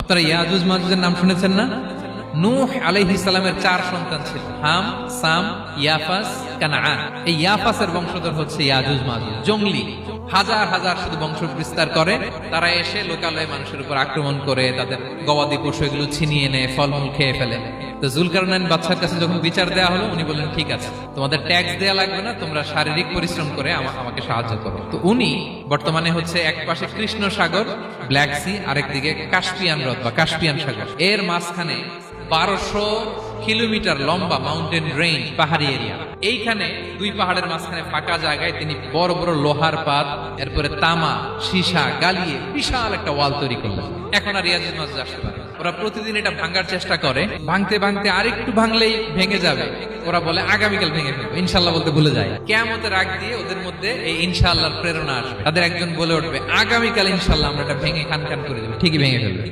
আপনারা ইয়াজুজ মাজুজের নাম শুনেছেন না? নূহ আলাইহিস সালামের 4 সন্তান ছিল, হাম, সাম, ইয়াফাস, কানাআন। এই ইয়াফাসের বংশধর হচ্ছে ইয়াজুজ মাজুজ। জঙ্গলি হাজার হাজার শুধু বংশ বিস্তার করে। তারা এসে লোকালয়ে মানুষের উপর আক্রমণ করে, তাদের গবাদি পশু এগুলো ছিনিয়ে নেয়, ফলমূল খেয়ে ফেলে। তো জুলকারনাইন বাদশার কাছে যখন বিচার দেওয়া হলো, উনি বললেন ঠিক আছে, তোমাদের ট্যাক্স দেয়া লাগবে না, তোমরা শারীরিক পরিশ্রম করে আমাকে সাহায্য করো। তো উনি বর্তমানে হচ্ছে এক পাশে কৃষ্ণ সাগর, ব্ল্যাক সি, আরেকদিকে কাস্পিয়ান হ্রদ বা কাস্পিয়ান সাগর, এর মাঝখানে 1200 কিলোমিটার লম্বা মাউন্টেন রেঞ্জ, পাহাড়ি এরিয়া। এইখানে দুই পাহাড়ের মাঝখানে ফাঁকা জায়গায় তিনি বড় বড় লোহার পাত, এরপরে তামা, সীসা গালিয়ে বিশাল একটা ওয়াল তৈরি করলেন। এখন আর ইয়াজুজ মাজুজ আসতে পারে। ওরা প্রতিদিন এটা ভাঙার চেষ্টা করে, ভাঙতে ভাঙতে আরেকটু ভাঙলেই ভেঙে যাবে। ওরা বলে আগামীকাল ভেঙে ফেলবো, ইনশাল্লাহ বলতে ভুলে যায়। কিয়ামতের আগ দিয়ে ওদের মধ্যে এই ইনশাআল্লাহর প্রেরণা আসবে। তাদের একজন বলে উঠবে, আগামীকাল ইনশাল্লাহ আমরা এটা ভেঙে খান খান করে দেবো, ঠিকই ভেঙে ফেলবে।